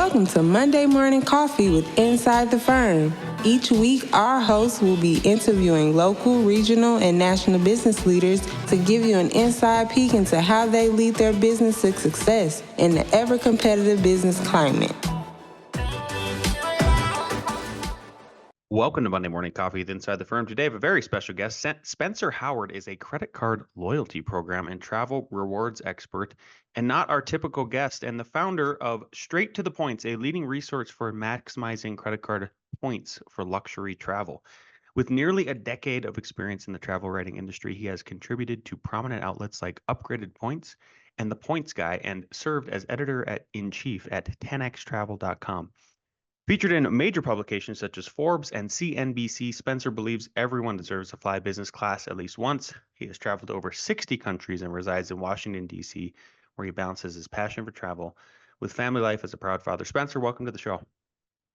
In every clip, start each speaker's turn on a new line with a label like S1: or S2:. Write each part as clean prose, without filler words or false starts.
S1: Welcome to Monday Morning Coffee with Inside the Firm. Each week, our hosts will be interviewing local, regional, and national business leaders to give you an inside peek into how they lead their business to success in the ever-competitive business climate.
S2: Welcome to Monday Morning Coffee with Inside the Firm. Today I have a very special guest. Spencer Howard is a credit card loyalty program and travel rewards expert, and not our typical guest, and the founder of Straight to the Points, a leading resource for maximizing credit card points for luxury travel. With nearly a decade of experience in the travel writing industry, he has contributed to prominent outlets like Upgraded Points and The Points Guy, and served as editor-in-chief at 10xtravel.com. Featured in major publications such as Forbes and CNBC, Spencer believes everyone deserves to fly business class at least once. He has traveled to over 60 countries and resides in Washington, D.C., where he balances his passion for travel with family life as a proud father. Spencer, welcome to the show.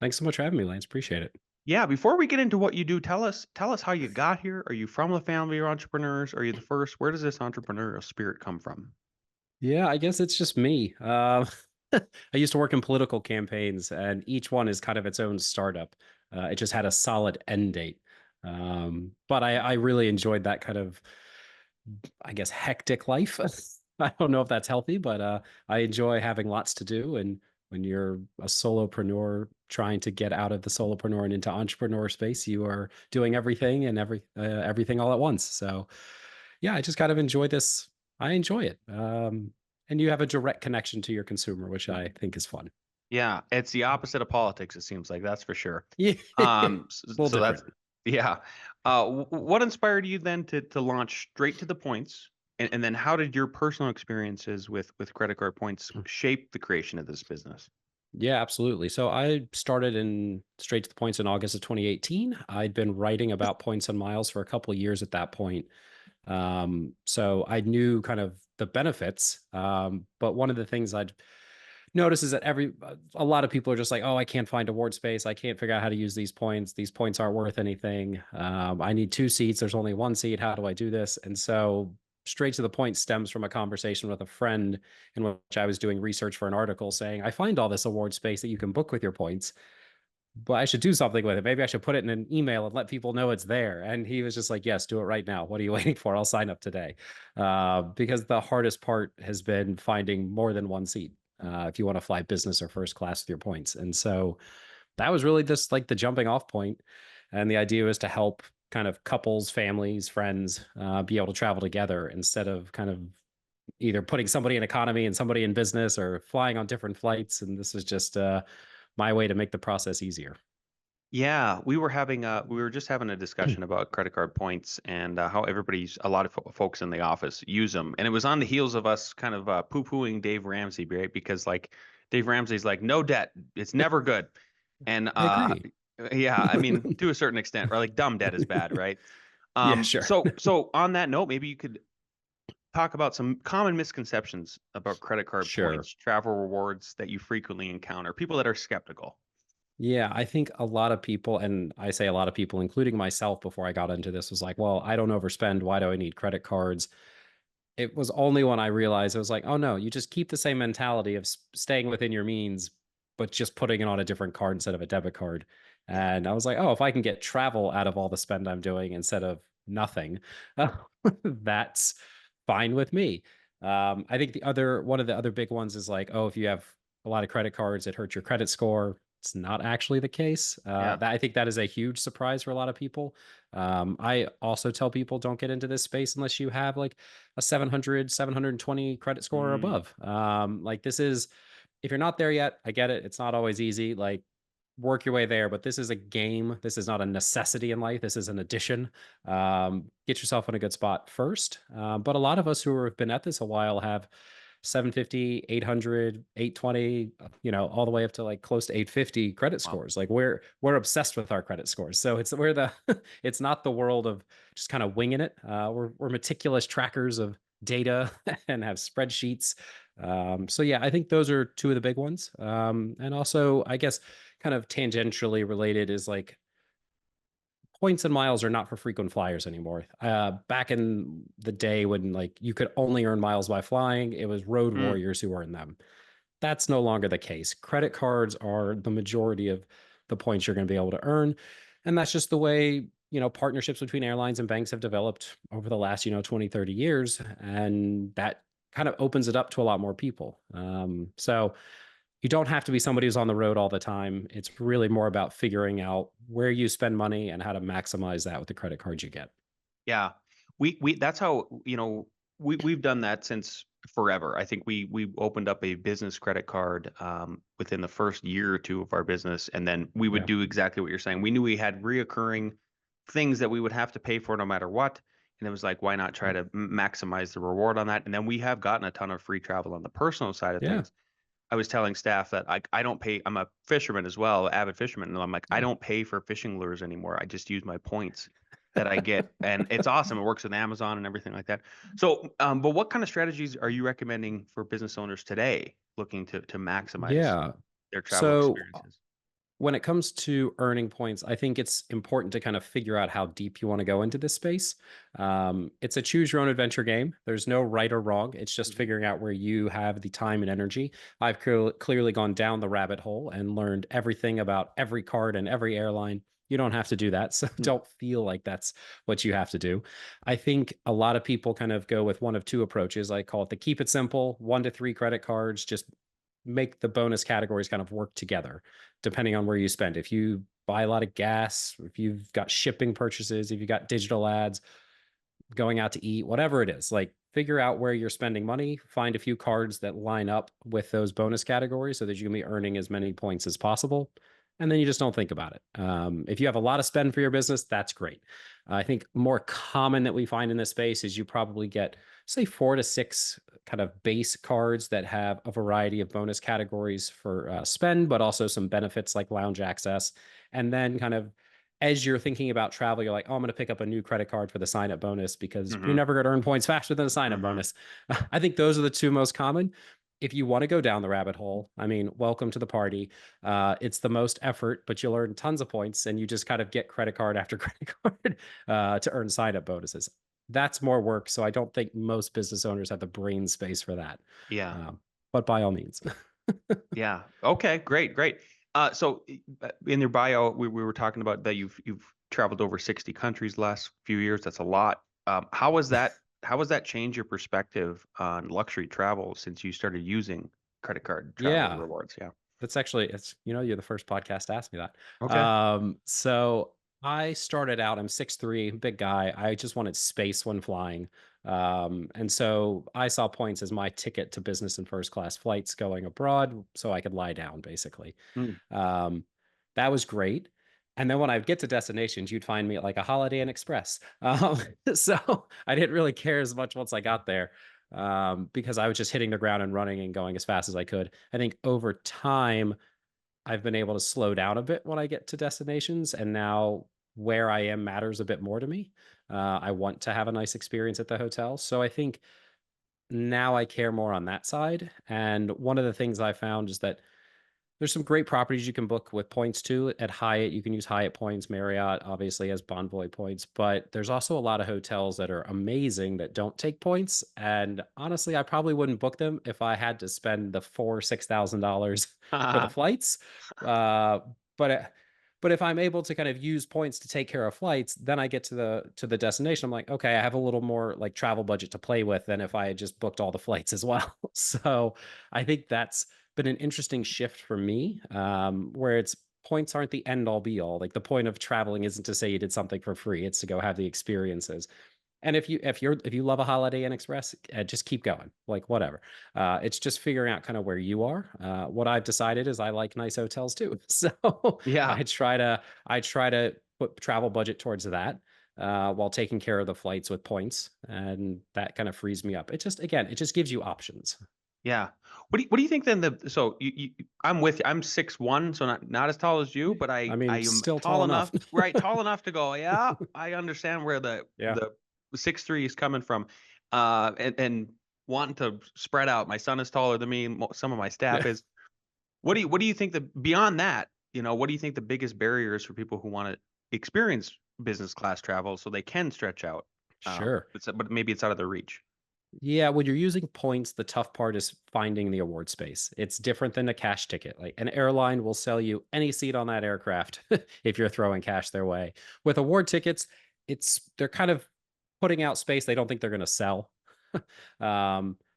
S3: Thanks so much for having me, Lance. Appreciate it.
S2: Yeah, before we get into what you do, tell us how you got here. Are you from a family of entrepreneurs? Are you the first? Where does this entrepreneurial spirit come from?
S3: Yeah, I guess it's just me. I used to work in political campaigns, and each one is kind of its own startup. It just had a solid end date. But I really enjoyed that kind of, I guess, hectic life. I don't know if that's healthy, but I enjoy having lots to do. And when you're a solopreneur trying to get out of the solopreneur and into entrepreneur space, you are doing everything and everything all at once. So yeah, I just kind of enjoy this. I enjoy it. And you have a direct connection to your consumer, which I think is fun.
S2: Yeah, it's the opposite of politics, it seems like, that's for sure.
S3: Yeah.
S2: So that's, yeah. What inspired you then to launch Straight to the Points? And then how did your personal experiences with credit card points shape the creation of this business?
S3: Yeah, absolutely. So I started in Straight to the Points in August of 2018. I'd been writing about points and miles for a couple of years at that point. So I knew kind of the benefits. But one of the things I'd notice is that a lot of people are just like, oh, I can't find award space. I can't figure out how to use these points. These points aren't worth anything. I need 2 seats. There's only 1 seat. How do I do this? And so Straight to the Point stems from a conversation with a friend in which I was doing research for an article saying, I find all this award space that you can book with your points, but I should do something with it. Maybe I should put it in an email and let people know it's there. And he was just like, yes, do it right now. What are you waiting for? I'll sign up today. Because the hardest part has been finding more than 1 seat if you want to fly business or first class with your points. And so that was really just like the jumping off point. And the idea was to help kind of couples, families, friends be able to travel together instead of kind of either putting somebody in economy and somebody in business or flying on different flights. And this is just my way to make the process easier.
S2: Yeah, we were just having a discussion about credit card points and how a lot of folks in the office use them. And it was on the heels of us kind of poo-pooing Dave Ramsey, right? Because like Dave Ramsey's like, no debt, it's never good. And
S3: I agree.
S2: yeah, I mean, to a certain extent, or like dumb debt is bad, right?
S3: Yeah, sure.
S2: So on that note, maybe you could talk about some common misconceptions about credit card points, travel rewards that you frequently encounter, people that are skeptical.
S3: Yeah, I think a lot of people, and I say a lot of people, including myself before I got into this, was like, well, I don't overspend. Why do I need credit cards? It was only when I realized it was like, oh no, you just keep the same mentality of staying within your means, but just putting it on a different card instead of a debit card. And I was like, oh, if I can get travel out of all the spend I'm doing instead of nothing, that's fine with me. I think one of the other big ones is like, oh, if you have a lot of credit cards, it hurts your credit score. It's not actually the case. I think that is a huge surprise for a lot of people. I also tell people don't get into this space unless you have like a 700, 720 credit score or above. Like this is, if you're not there yet, I get it. It's not always easy. Like work your way there, but this is a game. This is not a necessity in life. This is an addition. Get yourself in a good spot first. But a lot of us who have been at this a while have 750, 800, 820, all the way up to like close to 850 credit scores. Like we're obsessed with our credit scores. So it's it's not the world of just kind of winging it. We're meticulous trackers of data and have spreadsheets. So yeah, I think those are 2 of the big ones. And also, I guess kind of tangentially related is like points and miles are not for frequent flyers anymore. Back in the day when like you could only earn miles by flying, it was road warriors who earned them. That's no longer the case. Credit cards are the majority of the points you're going to be able to earn. And that's just the way, partnerships between airlines and banks have developed over the last, 20, 30 years. And that kind of opens it up to a lot more people. So you don't have to be somebody who's on the road all the time. It's really more about figuring out where you spend money and how to maximize that with the credit cards you get.
S2: Yeah. We that's how, we've done that since forever. I think we opened up a business credit card within the first year or two of our business, and then we would
S3: Yeah.
S2: do exactly what you're saying. We knew we had reoccurring things that we would have to pay for no matter what, and it was like, why not try to maximize the reward on that? And then we have gotten a ton of free travel on the personal side of
S3: Yeah.
S2: things. I was telling staff that I don't pay. I'm a fisherman as well, avid fisherman, and I'm like, I
S3: Yeah.
S2: don't pay for fishing lures anymore. I just use my points that I get, and it's awesome. It works with Amazon and everything like that. So, but what kind of strategies are you recommending for business owners today looking to maximize
S3: Yeah.
S2: their travel
S3: So
S2: experiences?
S3: when it comes to earning points, I think it's important to kind of figure out how deep you want to go into this space. It's a choose your own adventure game. There's no right or wrong. It's just
S2: Mhm.
S3: figuring out where you have the time and energy. I've clearly gone down the rabbit hole and learned everything about every card and every airline. You don't have to do that. So
S2: Mm.
S3: don't feel like that's what you have to do. I think a lot of people kind of go with one of two approaches. I call it the keep it simple, 1 to 3 credit cards, just make the bonus categories kind of work together depending on where you spend. If you buy a lot of gas, if you've got shipping purchases, if you've got digital ads, going out to eat, whatever it is, like figure out where you're spending money, find a few cards that line up with those bonus categories so that you can be earning as many points as possible. And then you just don't think about it. If you have a lot of spend for your business, that's great. I think more common that we find in this space is you probably get, say, 4 to 6 kind of base cards that have a variety of bonus categories for spend, but also some benefits like lounge access. And then kind of as you're thinking about travel, you're like, oh, I'm going to pick up a new credit card for the sign up bonus because you're
S2: Mhm.
S3: never going to earn points faster than a sign up
S2: Mhm.
S3: bonus. I think those are the two most common. If you want to go down the rabbit hole, I mean, welcome to the party. It's the most effort, but you'll earn tons of points and you just kind of get credit card after credit card to earn sign up bonuses. That's more work. So I don't think most business owners have the brain space for that.
S2: Yeah.
S3: Um, but by all means.
S2: Yeah. Okay. Great. Great. In your bio, we were talking about that you've traveled over 60 countries the last few years. That's a lot. How was that? How has that changed your perspective on luxury travel since you started using credit card travel
S3: Yeah.
S2: rewards? Yeah.
S3: That's actually you're the first podcast to ask me that.
S2: Okay.
S3: So I started out, I'm 6'3", big guy. I just wanted space when flying. And so I saw points as my ticket to business and first class flights going abroad so I could lie down basically.
S2: Mm.
S3: Um, that was great. And then when I'd get to destinations, you'd find me at like a Holiday Inn Express. So I didn't really care as much once I got there because I was just hitting the ground and running and going as fast as I could. I think over time, I've been able to slow down a bit when I get to destinations, and now where I am matters a bit more to me. I want to have a nice experience at the hotel. So I think now I care more on that side. And one of the things I found is that there's some great properties you can book with points too. At Hyatt, you can use Hyatt points. Marriott obviously has Bonvoy points, but there's also a lot of hotels that are amazing that don't take points. And honestly, I probably wouldn't book them if I had to spend the $6,000 for the flights. Uh, but but if I'm able to kind of use points to take care of flights, then I get to the destination. I'm like, okay, I have a little more like travel budget to play with than if I had just booked all the flights as well. So I think that's been an interesting shift for me, where it's points aren't the end all be all. Like the point of traveling isn't to say you did something for free; it's to go have the experiences. And if you love a Holiday Inn Express, just keep going. Like whatever. It's just figuring out kind of where you are. What I've decided is I like nice hotels too, so
S2: Yeah.
S3: I try to put travel budget towards that. While taking care of the flights with points, and that kind of frees me up. It just gives you options.
S2: Yeah. What do you think then so I'm with you. I'm 6'1", so not as tall as you,
S3: Yeah.
S2: but
S3: I
S2: I
S3: mean,
S2: am
S3: still
S2: tall
S3: tall
S2: enough,
S3: enough.
S2: right, tall enough to go, yeah, I understand where
S3: Yeah.
S2: the 6'3" is coming from. And wanting to spread out. My son is taller than me, some of my staff
S3: Yeah.
S2: is. What do you think beyond that, what do you think the biggest barriers for people who want to experience business class travel so they can stretch out?
S3: Sure.
S2: But maybe it's out of their reach.
S3: Yeah, when you're using points, the tough part is finding the award space. It's different than a cash ticket. Like an airline will sell you any seat on that aircraft if you're throwing cash their way. With award tickets, they're kind of putting out space they don't think they're going to sell.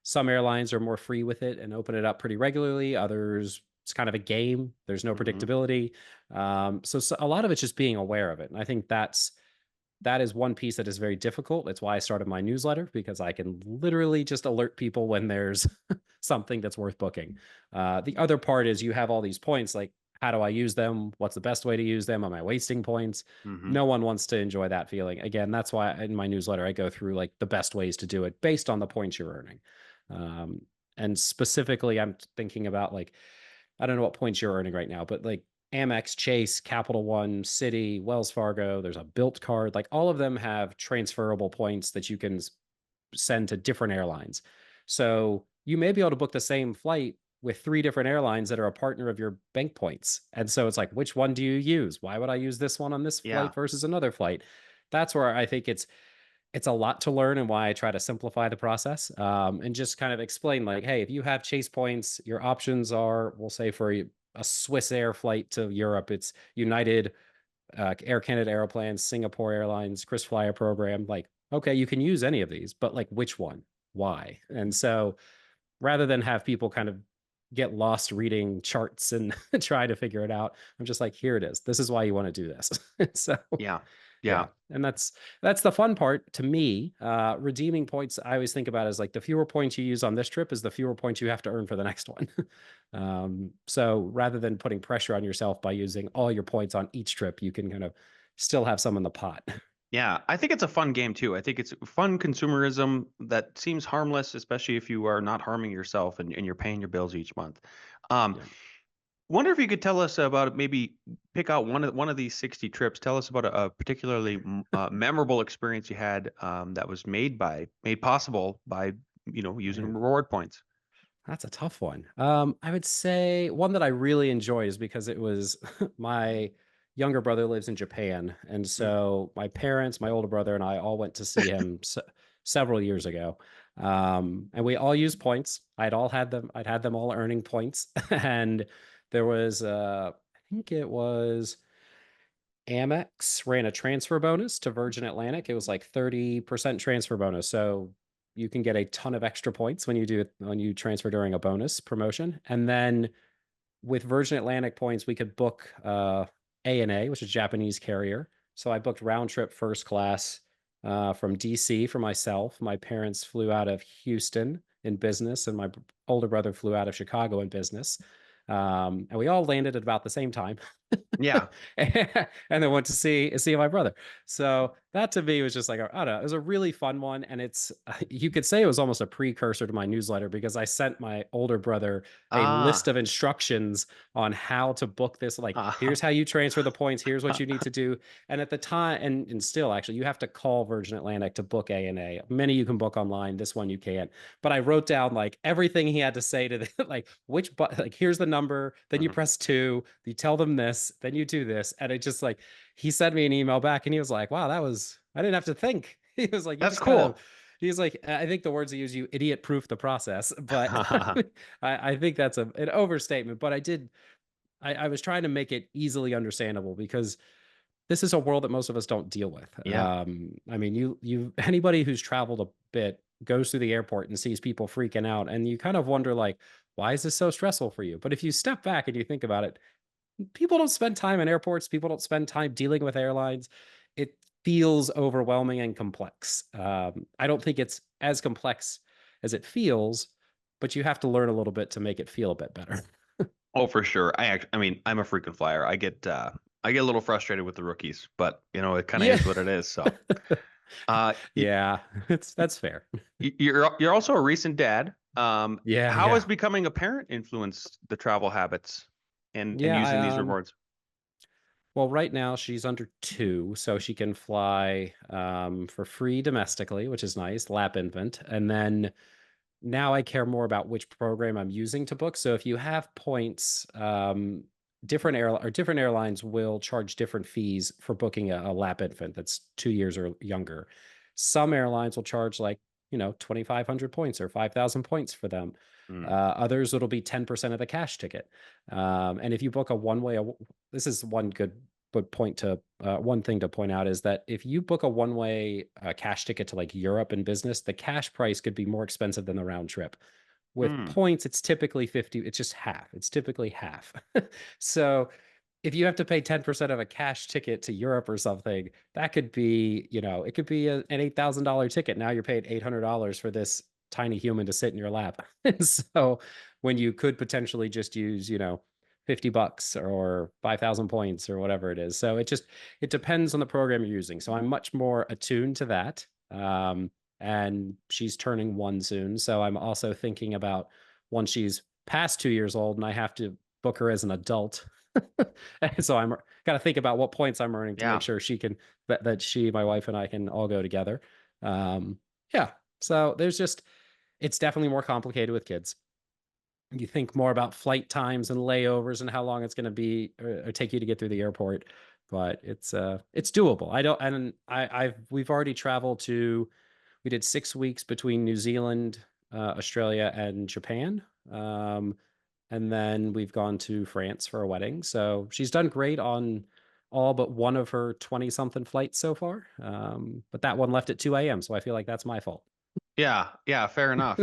S3: Some airlines are more free with it and open it up pretty regularly. Others, it's kind of a game. There's no
S2: Hmm.
S3: predictability. So a lot of it's just being aware of it. And I think that is one piece that is very difficult. It's why I started my newsletter, because I can literally just alert people when there's something that's worth booking. The other part is you have all these points, like, how do I use them? What's the best way to use them? Am I wasting points?
S2: Hmm.
S3: No one wants to enjoy that feeling. Again, that's why in my newsletter, I go through like the best ways to do it based on the points you're earning. Um, and specifically, I'm thinking about like, I don't know what points you're earning right now, but like Amex, Chase, Capital One, Citi, Wells Fargo, there's a Built card. Like all of them have transferable points that you can send to different airlines. So you may be able to book the same flight with three different airlines that are a partner of your bank points. And so it's like, which one do you use? Why would I use this one on this
S2: Yeah.
S3: flight versus another flight? That's where I think it's a lot to learn, and why I try to simplify the process, and just kind of explain like, hey, if you have Chase points, your options are, we'll say for a Swiss Air flight to Europe, it's United, Air Canada Aeroplanes, Singapore Airlines, KrisFlyer program. Like, okay, you can use any of these, but like which one? Why? And so rather than have people kind of get lost reading charts and try to figure it out, I'm just like, here it is. This is why you want to do this. So
S2: Yeah.
S3: yeah,
S2: Yeah.
S3: and that's the fun part to me. Redeeming points, I always think about as like the fewer points you use on this trip is the fewer points you have to earn for the next one. So rather than putting pressure on yourself by using all your points on each trip, you can kind of still have some in the pot.
S2: Yeah, I think it's a fun game too. I think it's fun consumerism that seems harmless, especially if you are not harming yourself and you're paying your bills each month. Um,
S3: Yeah.
S2: wonder if you could tell us about maybe pick out one of these 60 trips. Tell us about a particularly memorable experience you had that was made possible by using
S3: Man,
S2: reward points.
S3: that's a tough one. I would say one that I really enjoy is because it was my younger brother lives in Japan, and
S2: Mm.
S3: so my parents, my older brother, and I all went to see him several years ago. And we all used points. I'd had them all earning points, and there was, I think it was Amex ran a transfer bonus to Virgin Atlantic. It was like 30% transfer bonus. So you can get a ton of extra points when you do it when you transfer during a bonus promotion. And then with Virgin Atlantic points, we could book ANA, which is a Japanese carrier. So I booked round trip first class from DC for myself. My parents flew out of Houston in business, and my older brother flew out of Chicago in business. And we all landed at about the same time.
S2: Yeah.
S3: And then went to see my brother. So that to me was just like, I don't know, it was a really fun one. And it's, you could say it was almost a precursor to my newsletter, because I sent my older brother a list
S2: Ah.
S3: of instructions on how to book this. Like,
S2: Ah.
S3: here's how you transfer the points. Here's what you need to do. And at the time, and still actually, you have to call Virgin Atlantic to book ANA. Many you can book online. This one you can't. But I wrote down like everything he had to say to the, like like here's the number, then you
S2: Mhm.
S3: press two, you tell them this, then you do this. And it just like, he sent me an email back and he was like, wow, I didn't have to think. He was like, you
S2: That's
S3: just kind of,
S2: cool.
S3: he's like, I think the words he used, you idiot proof the process. But I think that's an overstatement. But I was trying to make it easily understandable, because this is a world that most of us don't deal with.
S2: Yeah.
S3: I mean, anybody who's traveled a bit goes through the airport and sees people freaking out, and you kind of wonder like, why is this so stressful for you? But if you step back and you think about it, people don't spend time in airports. People don't spend time dealing with airlines. It feels overwhelming and complex. I don't think it's as complex as it feels, but you have to learn a little bit to make it feel a bit better.
S2: Oh, for sure. I mean, I'm a frequent flyer. I get a little frustrated with the rookies, but it kind of
S3: Yeah.
S2: is what it is. So, uh, y-
S3: Yeah, that's fair.
S2: you're also a recent dad.
S3: Yeah,
S2: How has
S3: yeah.
S2: becoming a parent influenced the travel habits and
S3: Yeah,
S2: using these rewards?
S3: well, right now she's under 2, so she can fly for free domestically, which is nice, lap infant. And then now I care more about which program I'm using to book. So if you have points, different airlines will charge different fees for booking a lap infant that's 2 years or younger. Some airlines will charge like 2,500 points or 5,000 points for them.
S2: Mm.
S3: Others, it'll be 10% of the cash ticket. And if you book a one-way, this is one good point to one thing to point out is that if you book a one-way cash ticket to like Europe in business, the cash price could be more expensive than the round trip. With
S2: Mm.
S3: points, it's typically 50. It's just half. It's typically half. So if you have to pay 10% of a cash ticket to Europe or something, that could be, it could be an $8,000 ticket. Now you're paying $800 for this tiny human to sit in your lap. So when you could potentially just use, $50 or 5,000 points or whatever it is. So it depends on the program you're using. So I'm much more attuned to that. And she's turning 1 soon. So I'm also thinking about once she's past 2 years old and I have to book her as an adult. And so I'm got to think about what points I'm earning to
S2: Yeah.
S3: make sure she can, that she, my wife, and I can all go together. Yeah. So it's definitely more complicated with kids. You think more about flight times and layovers and how long it's going to be or take you to get through the airport, but it's doable. We've already traveled to, we did 6 weeks between New Zealand, Australia, and Japan. And then we've gone to France for a wedding. So she's done great on all but one of her 20 something flights so far. But that one left at 2 a.m. So I feel like that's my fault.
S2: Yeah, yeah, fair enough.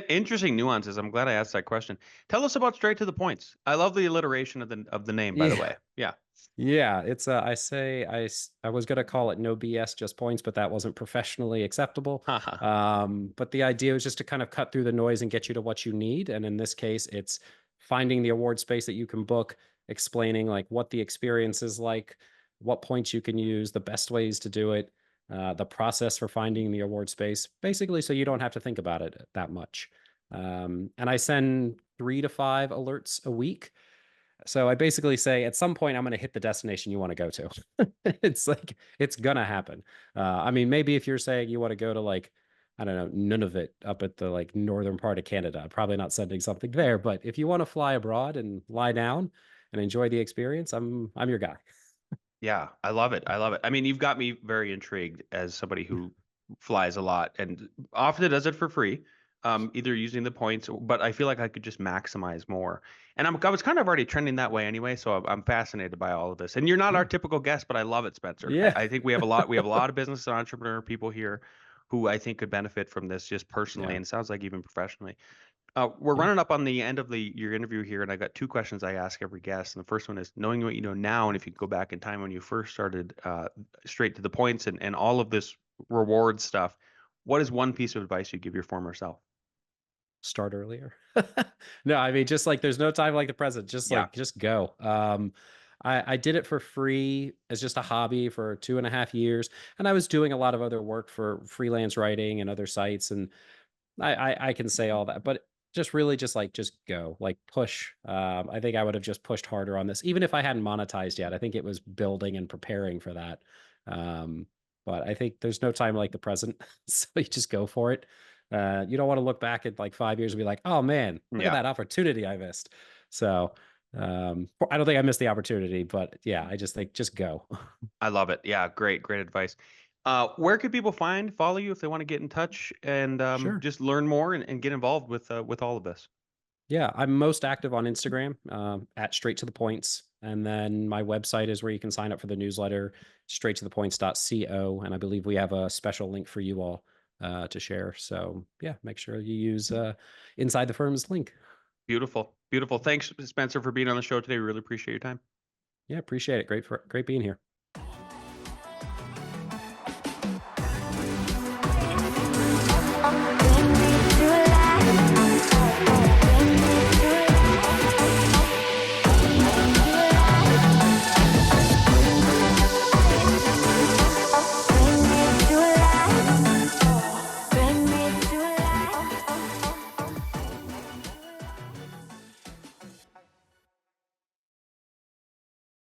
S2: Interesting nuances. I'm glad I asked that question. Tell us about straight to the points. I love the alliteration of the name, by the
S3: Yeah.
S2: way. Yeah.
S3: Yeah, it's I was gonna call it no BS, just points, but that wasn't professionally acceptable.
S2: Haha.
S3: But the idea was just to kind of cut through the noise and get you to what you need. And in this case, it's finding the award space that you can book, explaining like what the experience is like, what points you can use, the best ways to do it, the process for finding the award space, basically, so you don't have to think about it that much. And I send 3 to 5 alerts a week. So I basically say at some point I'm going to hit the destination you want to go to. It's like it's gonna happen. I mean, maybe if you're saying you want to go to like, I don't know, Nunavut up at the like northern part of Canada, I'm probably not sending something there. But if you want to fly abroad and lie down and enjoy the experience, I'm your guy.
S2: Yeah, I love it. I love it. I mean, you've got me very intrigued as somebody who flies a lot and often does it for free, either using the points, but I feel like I could just maximize more. And I was kind of already trending that way anyway, so I'm fascinated by all of this. And you're not our
S3: Yeah.
S2: typical guest, but I love it, Spencer.
S3: Yeah.
S2: I think we have a lot of business and entrepreneur people here who I think could benefit from this just personally,
S3: Yeah.
S2: and sounds like even professionally. We're
S3: Yeah.
S2: running up on the end of your interview here, and I got 2 questions I ask every guest. And the first one is knowing what you know now, and if you could go back in time when you first started, straight to the points and all of this reward stuff, what is one piece of advice you give your former self?
S3: Start earlier. No, I mean, just like there's no time like the present.
S2: Yeah.
S3: Just go. I did it for free as just a hobby for 2.5 years, and I was doing a lot of other work for freelance writing and other sites, and I can say all that, but just really just go, like push. I think I would have just pushed harder on this, even if I hadn't monetized yet. I think it was building and preparing for that. Um, but I think there's no time like the present, so you just go for it. You don't want to look back at like 5 years and be like, oh man, look at
S2: Yeah.
S3: that opportunity I missed. So I don't think I missed the opportunity, but yeah, I just think just go.
S2: I love it. Yeah, great advice. Where could people follow you if they want to get in touch and
S3: Sure.
S2: just learn more and get involved with all of this?
S3: Yeah, I'm most active on Instagram at Straight to the Points. And then my website is where you can sign up for the newsletter, straight to the points.co. And I believe we have a special link for you all to share. So yeah, make sure you use Inside the Firm's link.
S2: Beautiful, beautiful. Thanks, Spencer, for being on the show today. We really appreciate your time.
S3: Yeah, appreciate it. Great being here.